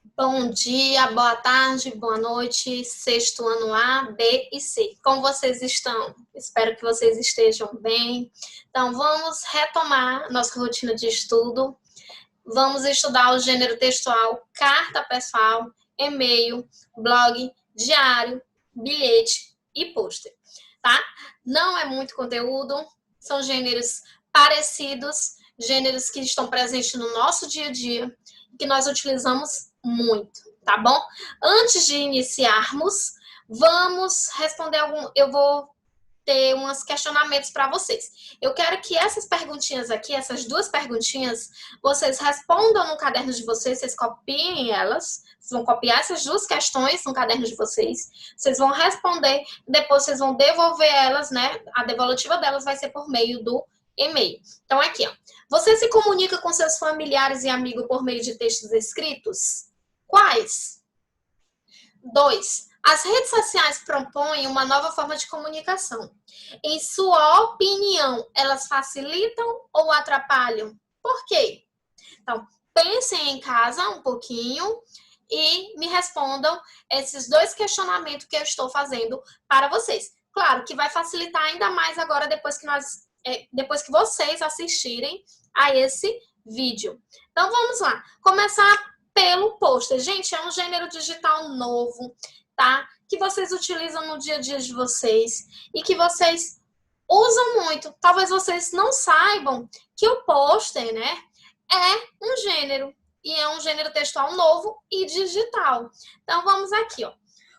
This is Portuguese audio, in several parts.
Bom dia, boa tarde, boa noite, sexto ano A, B e C. Como vocês estão? Espero que vocês estejam bem. Então, vamos retomar nossa rotina de estudo. Vamos estudar o gênero textual, carta pessoal, e-mail, blog, diário, bilhete e pôster, tá? Não é muito conteúdo, são gêneros parecidos, gêneros que estão presentes no nosso dia a dia, que nós utilizamos muito, tá bom? Antes de iniciarmos, vamos responder eu vou ter uns questionamentos para vocês. Eu quero que essas perguntinhas aqui, essas duas perguntinhas, vocês respondam no caderno de vocês copiem elas, vocês vão copiar essas duas questões no caderno de vocês vão responder, depois vocês vão devolver elas, né? A devolutiva delas vai ser por meio do e-mail. Então, aqui, ó. Você se comunica com seus familiares e amigos por meio de textos escritos? Quais? 2. As redes sociais propõem uma nova forma de comunicação. Em sua opinião, elas facilitam ou atrapalham? Por quê? Então, pensem em casa um pouquinho e me respondam esses dois questionamentos que eu estou fazendo para vocês. Claro que vai facilitar ainda mais agora depois que vocês assistirem a esse vídeo. Então, vamos lá. Começar pelo pôster. Gente, é um gênero digital novo, tá? Que vocês utilizam no dia a dia de vocês e que vocês usam muito. Talvez vocês não saibam que o pôster, né, é um gênero. E é um gênero textual novo e digital. Então, vamos aqui, ó.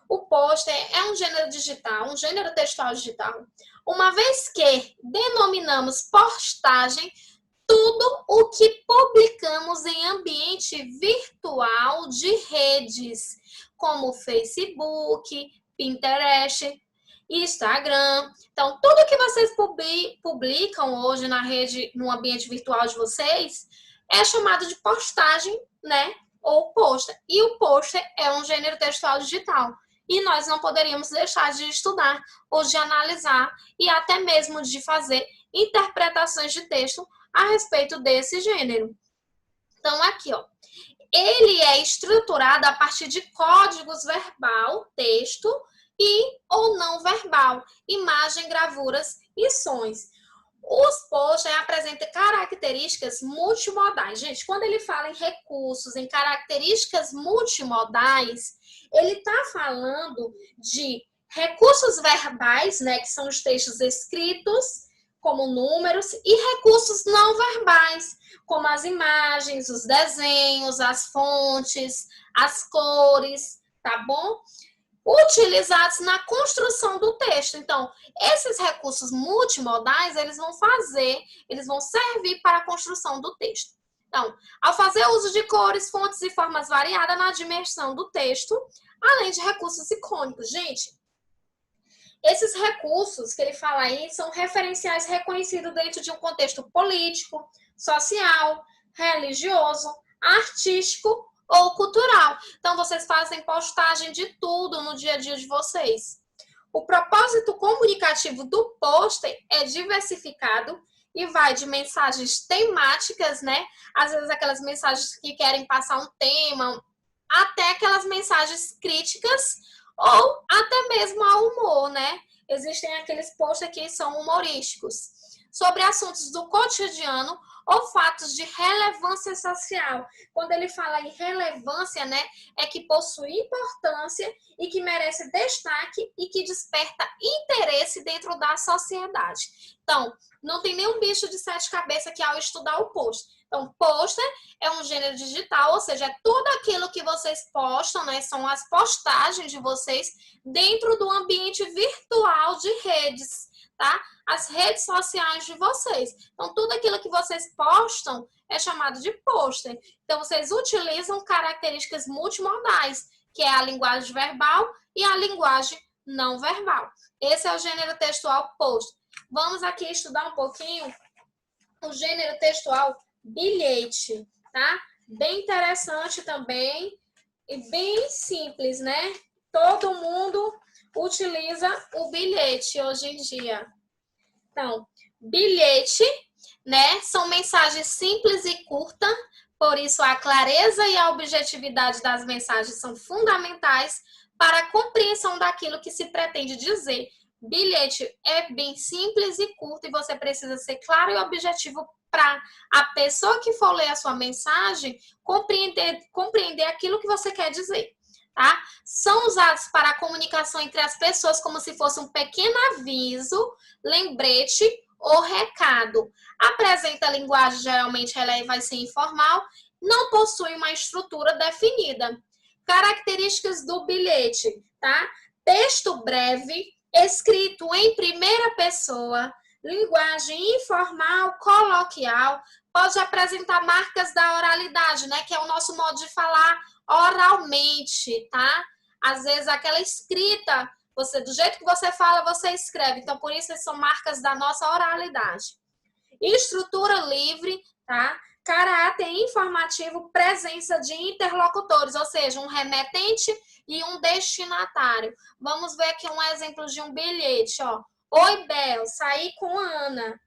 O pôster é um gênero digital, um gênero textual digital. Uma vez que denominamos postagem tudo o que publicamos em ambiente virtual de redes, como Facebook, Pinterest, Instagram. Então, tudo que vocês publicam hoje na rede, no ambiente virtual de vocês, é chamado de postagem, né? Ou pôster. E o pôster é um gênero textual digital. E nós não poderíamos deixar de estudar ou de analisar e até mesmo de fazer interpretações de texto a respeito desse gênero. Então, aqui, ó. Ele é estruturado a partir de códigos verbal, texto e ou não verbal, imagem, gravuras e sons. Os posters apresentam características multimodais. Gente, quando ele fala em recursos, em características multimodais, ele está falando de recursos verbais, né, que são os textos escritos, como números, e recursos não verbais, como as imagens, os desenhos, as fontes, as cores, tá bom? Utilizados na construção do texto. Então, esses recursos multimodais, eles vão servir para a construção do texto. Então, ao fazer uso de cores, fontes e formas variadas na dimensão do texto, além de recursos icônicos. Gente, esses recursos que ele fala aí são referenciais reconhecidos dentro de um contexto político, social, religioso, artístico ou cultural. Então, vocês fazem postagem de tudo no dia a dia de vocês. O propósito comunicativo do pôster é diversificado e vai de mensagens temáticas, né? Às vezes aquelas mensagens que querem passar um tema, até aquelas mensagens críticas ou até mesmo ao humor, né? Existem aqueles posts que são humorísticos sobre assuntos do cotidiano ou fatos de relevância social. Quando ele fala em relevância, né, é que possui importância e que merece destaque e que desperta interesse dentro da sociedade. Então, não tem nenhum bicho de sete cabeças que ao estudar o post. Então, pôster é um gênero digital, ou seja, é tudo aquilo que vocês postam, né? São as postagens de vocês dentro do ambiente virtual de redes, tá? As redes sociais de vocês. Então, tudo aquilo que vocês postam é chamado de pôster. Então, vocês utilizam características multimodais, que é a linguagem verbal e a linguagem não verbal. Esse é o gênero textual pôster. Vamos aqui estudar um pouquinho o gênero textual bilhete, tá? Bem interessante também e bem simples, né? Todo mundo utiliza o bilhete hoje em dia. Então, bilhete, né? São mensagens simples e curtas, Por isso, a clareza e a objetividade das mensagens são fundamentais para a compreensão daquilo que se pretende dizer. Bilhete é bem simples e curto e você precisa ser claro e objetivo para a pessoa que for ler a sua mensagem compreender aquilo que você quer dizer. Tá? São usados para a comunicação entre as pessoas como se fosse um pequeno aviso, lembrete ou recado. Apresenta a linguagem, geralmente ela vai ser informal, não possui uma estrutura definida. Características do bilhete, tá? Texto breve, escrito em primeira pessoa, linguagem informal, coloquial, pode apresentar marcas da oralidade, né? Que é o nosso modo de falar oralmente, tá? Às vezes aquela escrita, você do jeito que você fala, você escreve. Então, por isso, são marcas da nossa oralidade. Estrutura livre, tá? Caráter informativo, presença de interlocutores, ou seja, um remetente e um destinatário. Vamos ver aqui um exemplo de um bilhete, ó. Oi, Bel, saí com a Ana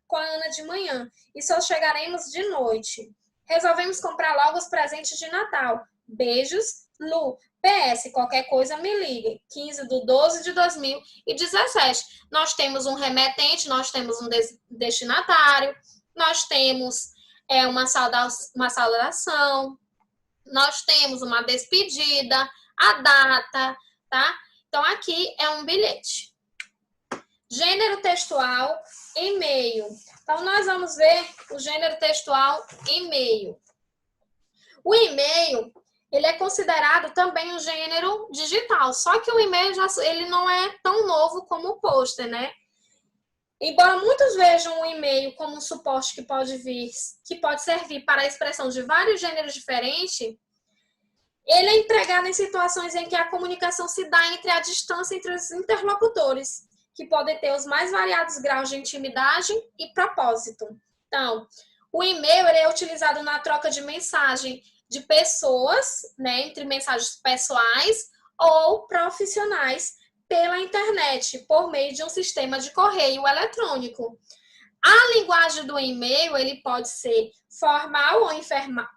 de manhã e só chegaremos de noite. Resolvemos comprar logo os presentes de Natal. Beijos, Lu. PS, qualquer coisa me ligue. 15/12/2017. Nós temos um remetente, nós temos um destinatário, nós temos uma saudação, nós temos uma despedida, a data, tá? Então, aqui é um bilhete. Gênero textual, e-mail. Então, nós vamos ver o gênero textual e-mail. O e-mail, ele é considerado também um gênero digital, só que o e-mail ele não é tão novo como o pôster, né? Embora muitos vejam o e-mail como um suporte que pode servir para a expressão de vários gêneros diferentes, ele é empregado em situações em que a comunicação se dá à distância entre os interlocutores, que podem ter os mais variados graus de intimidade e propósito. Então, o e-mail ele é utilizado na troca de mensagem de pessoas, né, entre mensagens pessoais ou profissionais, pela internet, por meio de um sistema de correio eletrônico. A linguagem do e-mail ele pode ser formal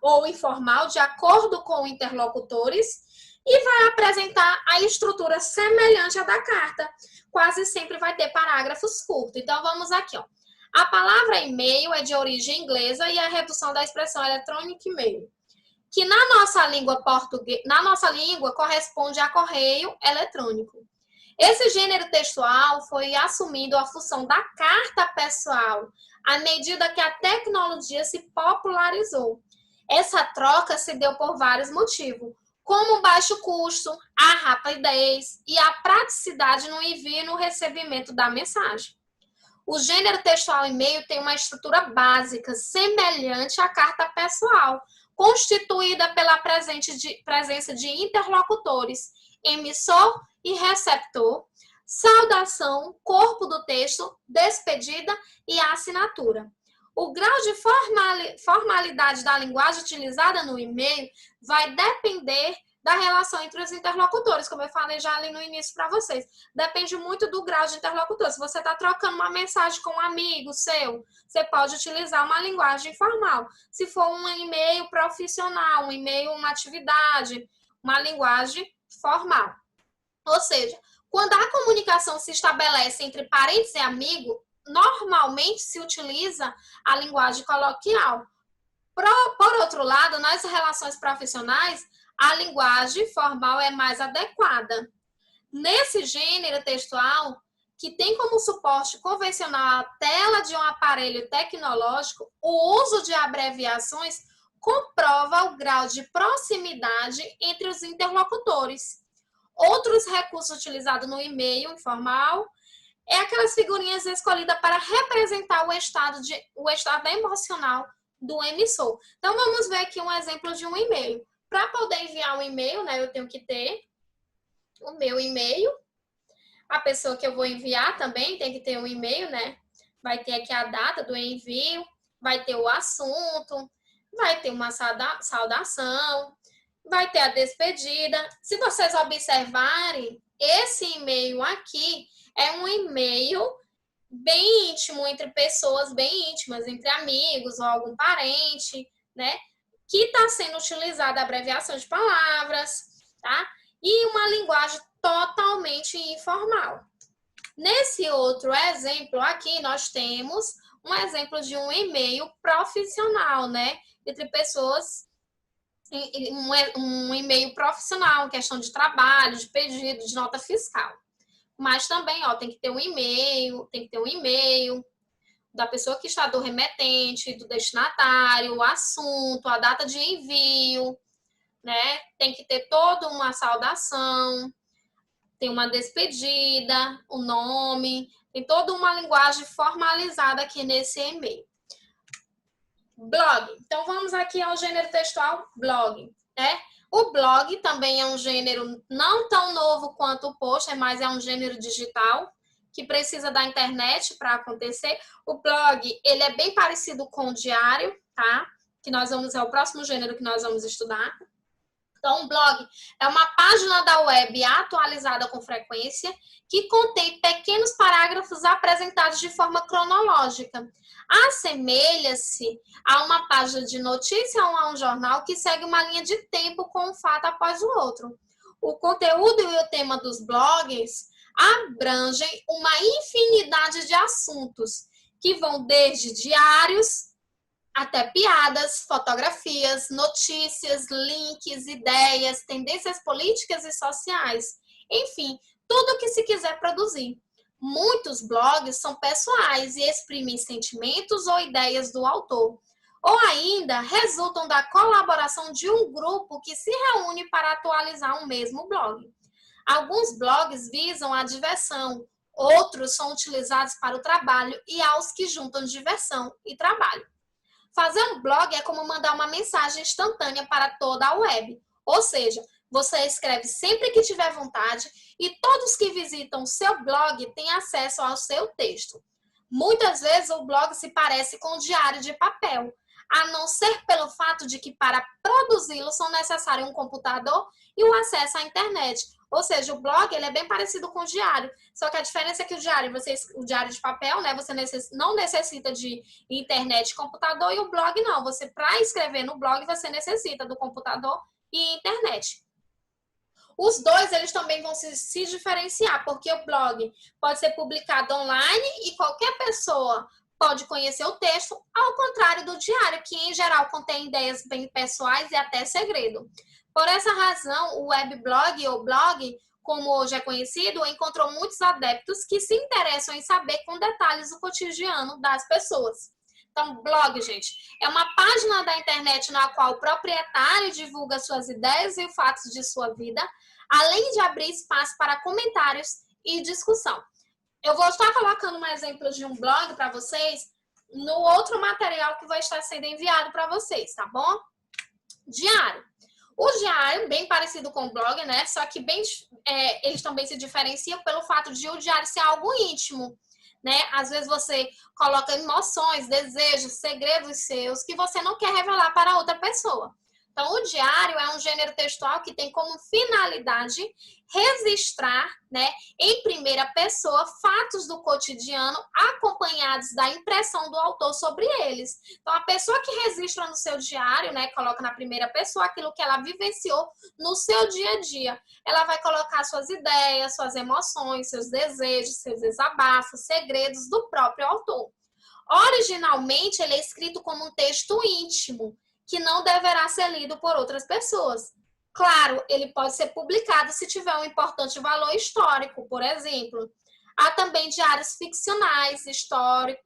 ou informal, de acordo com interlocutores, e vai apresentar a estrutura semelhante à da carta. Quase sempre vai ter parágrafos curtos. Então, vamos aqui, ó. A palavra e-mail é de origem inglesa e é a redução da expressão eletrônica e-mail, que na nossa língua corresponde a correio eletrônico. Esse gênero textual foi assumindo a função da carta pessoal à medida que a tecnologia se popularizou. Essa troca se deu por vários motivos, como o baixo custo, a rapidez e a praticidade no envio e no recebimento da mensagem. O gênero textual e-mail tem uma estrutura básica semelhante à carta pessoal, constituída pela presença de interlocutores, emissor e receptor, saudação, corpo do texto, despedida e assinatura. O grau de formalidade da linguagem utilizada no e-mail vai depender da relação entre os interlocutores, como eu falei já ali no início para vocês. Depende muito do grau de interlocutor. Se você está trocando uma mensagem com um amigo seu, você pode utilizar uma linguagem formal. Se for um e-mail profissional, um e-mail, uma atividade, uma linguagem formal. Ou seja, quando a comunicação se estabelece entre parentes e amigos, normalmente se utiliza a linguagem coloquial. Por outro lado, nas relações profissionais, a linguagem formal é mais adequada. Nesse gênero textual, que tem como suporte convencional a tela de um aparelho tecnológico, o uso de abreviações comprova o grau de proximidade entre os interlocutores. Outros recursos utilizados no e-mail informal é aquelas figurinhas escolhidas para representar o estado emocional do emissor. Então, vamos ver aqui um exemplo de um e-mail. Para poder enviar um e-mail, né, eu tenho que ter o meu e-mail. A pessoa que eu vou enviar também tem que ter um e-mail, né? Vai ter aqui a data do envio, vai ter o assunto, vai ter uma saudação, vai ter a despedida. Se vocês observarem, esse e-mail aqui é um e-mail bem íntimo, entre pessoas bem íntimas, entre amigos ou algum parente, né? que está sendo utilizada a abreviação de palavras, tá? E uma linguagem totalmente informal. Nesse outro exemplo aqui, nós temos um exemplo de um e-mail profissional, né? Entre pessoas, um e-mail profissional, questão de trabalho, de pedido, de nota fiscal. Mas também, ó, tem que ter um e-mail da pessoa que está do remetente, do destinatário, o assunto, a data de envio, né? Tem que ter toda uma saudação, tem uma despedida, o nome, tem toda uma linguagem formalizada aqui nesse e-mail. Blog. Então, vamos aqui ao gênero textual blog, né? O blog também é um gênero não tão novo quanto o post, mas é um gênero digital que precisa da internet para acontecer. O blog, ele é bem parecido com o diário, tá? Que é o próximo gênero que nós vamos estudar. Então, um blog é uma página da web atualizada com frequência que contém pequenos parágrafos apresentados de forma cronológica. Assemelha-se a uma página de notícia ou a um jornal que segue uma linha de tempo com um fato após o outro. O conteúdo e o tema dos blogs abrangem uma infinidade de assuntos que vão desde diários até piadas, fotografias, notícias, links, ideias, tendências políticas e sociais. Enfim, tudo o que se quiser produzir. Muitos blogs são pessoais e exprimem sentimentos ou ideias do autor. Ou ainda, resultam da colaboração de um grupo que se reúne para atualizar um mesmo blog. Alguns blogs visam a diversão, outros são utilizados para o trabalho e há os que juntam diversão e trabalho. Fazer um blog é como mandar uma mensagem instantânea para toda a web. Ou seja, você escreve sempre que tiver vontade e todos que visitam o seu blog têm acesso ao seu texto. Muitas vezes o blog se parece com um diário de papel, a não ser pelo fato de que para produzi-lo são necessários um computador e o acesso à internet. Ou seja, o blog ele é bem parecido com o diário, só que a diferença é que o diário de papel, né, você não necessita de internet e computador, e o blog não. Você, para escrever no blog, você necessita do computador e internet. Os dois, eles também vão se diferenciar, porque o blog pode ser publicado online e qualquer pessoa pode conhecer o texto, ao contrário do diário, que em geral contém ideias bem pessoais e até segredo. Por essa razão, o webblog ou blog, como hoje é conhecido, encontrou muitos adeptos que se interessam em saber com detalhes o cotidiano das pessoas. Então, blog, gente, é uma página da internet na qual o proprietário divulga suas ideias e fatos de sua vida, além de abrir espaço para comentários e discussão. Eu vou estar colocando um exemplo de um blog para vocês no outro material que vai estar sendo enviado para vocês, tá bom? Diário. O diário, bem parecido com o blog, né? Só que eles também se diferenciam pelo fato de o diário ser algo íntimo, né? Às vezes você coloca emoções, desejos, segredos seus que você não quer revelar para outra pessoa. Então, o diário é um gênero textual que tem como finalidade registrar, né, em primeira pessoa, fatos do cotidiano acompanhados da impressão do autor sobre eles. Então, a pessoa que registra no seu diário, né, coloca na primeira pessoa aquilo que ela vivenciou no seu dia a dia. Ela vai colocar suas ideias, suas emoções, seus desejos, seus desabafos, segredos do próprio autor. Originalmente, ele é escrito como um texto íntimo, que não deverá ser lido por outras pessoas. Claro, ele pode ser publicado se tiver um importante valor histórico, por exemplo. Há também diários ficcionais,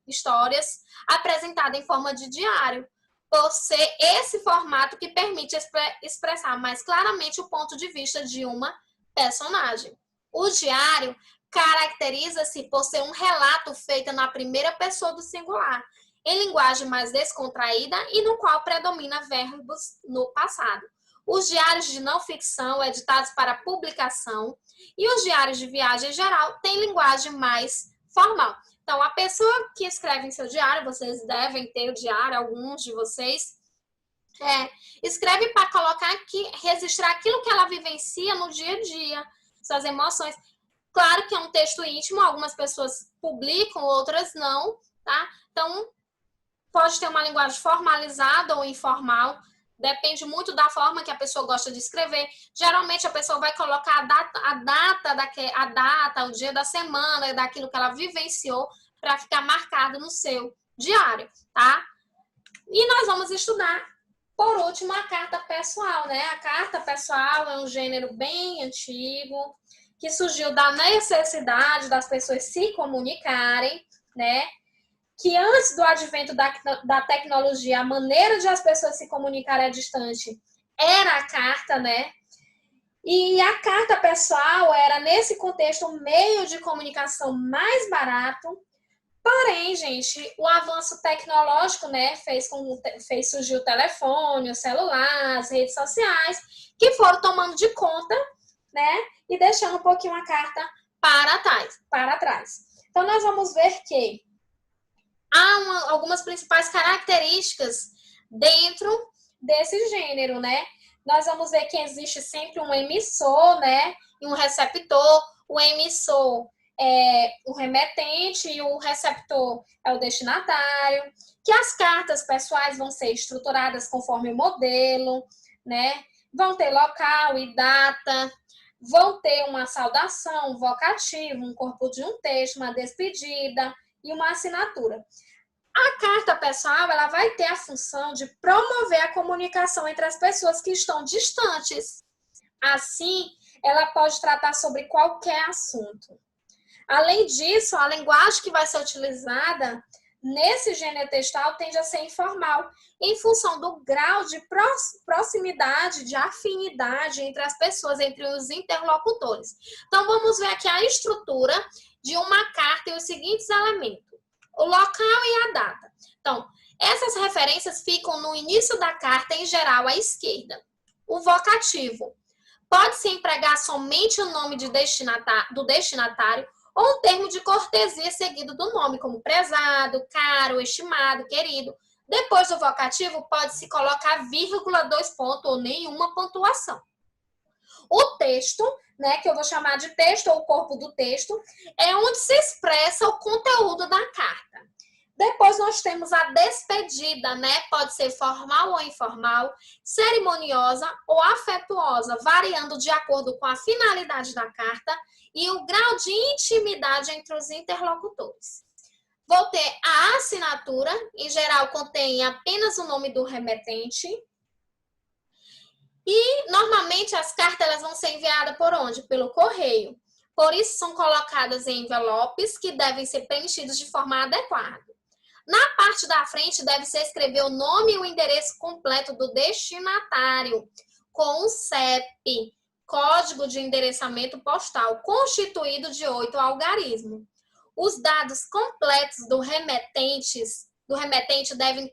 histórias apresentadas em forma de diário, por ser esse formato que permite expressar mais claramente o ponto de vista de uma personagem. O diário caracteriza-se por ser um relato feito na primeira pessoa do singular, em linguagem mais descontraída e no qual predomina verbos no passado. Os diários de não ficção, editados para publicação, e os diários de viagem em geral, têm linguagem mais formal. Então, a pessoa que escreve em seu diário, vocês devem ter o diário, alguns de vocês, escreve para colocar aqui, registrar aquilo que ela vivencia no dia a dia, suas emoções. Claro que é um texto íntimo, algumas pessoas publicam, outras não, tá? Então, pode ter uma linguagem formalizada ou informal, Depende muito da forma que a pessoa gosta de escrever. Geralmente a pessoa vai colocar a data, o dia da semana, daquilo que ela vivenciou, para ficar marcado no seu diário, tá? E nós vamos estudar, por último, a carta pessoal, né? A carta pessoal é um gênero bem antigo, que surgiu da necessidade das pessoas se comunicarem, né? Que antes do advento da tecnologia, a maneira de as pessoas se comunicarem à distante era a carta, né? E a carta pessoal era, nesse contexto, um meio de comunicação mais barato. Porém, gente, o avanço tecnológico, né, fez surgir o telefone, o celular, as redes sociais, que foram tomando de conta, né, e deixando um pouquinho a carta para trás. Então, nós vamos ver que há algumas principais características dentro desse gênero, né? Nós vamos ver que existe sempre um emissor, né, e um receptor. O emissor é o remetente e o receptor é o destinatário, que as cartas pessoais vão ser estruturadas conforme o modelo, né? Vão ter local e data, vão ter uma saudação, um vocativo, um corpo de um texto, uma despedida e uma assinatura. A carta pessoal, ela vai ter a função de promover a comunicação entre as pessoas que estão distantes. Assim, ela pode tratar sobre qualquer assunto. Além disso, a linguagem que vai ser utilizada nesse gênero textual tende a ser informal, em função do grau de proximidade, de afinidade entre as pessoas, entre os interlocutores. Então, vamos ver aqui a estrutura de uma carta e os seguintes elementos: o local e a data. Então, essas referências ficam no início da carta, em geral, à esquerda. O vocativo pode-se empregar somente o nome do destinatário ou um termo de cortesia seguido do nome, como prezado, caro, estimado, querido. Depois do vocativo, pode-se colocar vírgula, 2 pontos ou nenhuma pontuação. O texto, né, que eu vou chamar de texto ou corpo do texto, é onde se expressa o conteúdo da carta. Depois nós temos a despedida, né? Pode ser formal ou informal, cerimoniosa ou afetuosa, variando de acordo com a finalidade da carta e o grau de intimidade entre os interlocutores. Vou ter a assinatura, em geral contém apenas o nome do remetente. E, normalmente, as cartas elas vão ser enviadas por onde? Pelo correio. Por isso, são colocadas em envelopes que devem ser preenchidos de forma adequada. Na parte da frente, deve-se escrever o nome e o endereço completo do destinatário, com o CEP, Código de Endereçamento Postal, constituído de 8 algarismos. Os dados completos do remetente devem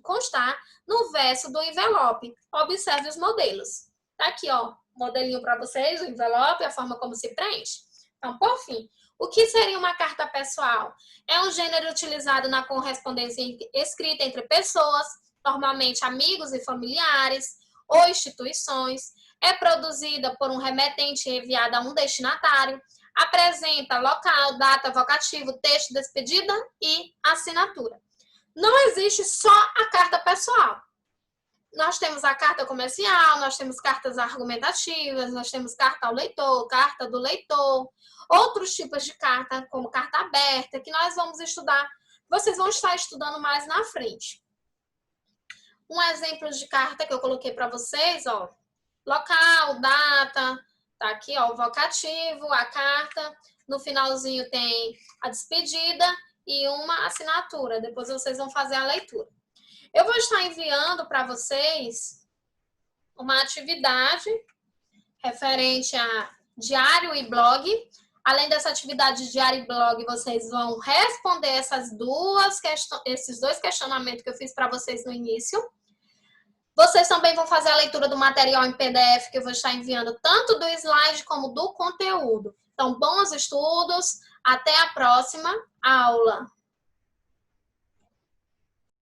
constar no verso do envelope. Observe os modelos. Tá aqui, ó, modelinho para vocês, o envelope, a forma como se preenche. Então, por fim, o que seria uma carta pessoal? É um gênero utilizado na correspondência escrita entre pessoas, normalmente amigos e familiares, ou instituições. É produzida por um remetente e enviada a um destinatário. Apresenta local, data, vocativo, texto, despedida e assinatura. Não existe só a carta pessoal. Nós temos a carta comercial, nós temos cartas argumentativas, nós temos carta ao leitor, carta do leitor, outros tipos de carta, como carta aberta, que nós vamos estudar, vocês vão estar estudando mais na frente. Um exemplo de carta que eu coloquei para vocês, ó, local, data, tá aqui, ó, o vocativo, a carta, no finalzinho tem a despedida e uma assinatura, depois vocês vão fazer a leitura. Eu vou estar enviando para vocês uma atividade referente a diário e blog. Além dessa atividade de diário e blog, vocês vão responder esses dois questionamentos que eu fiz para vocês no início. Vocês também vão fazer a leitura do material em PDF que eu vou estar enviando, tanto do slide como do conteúdo. Então, bons estudos. Até a próxima aula.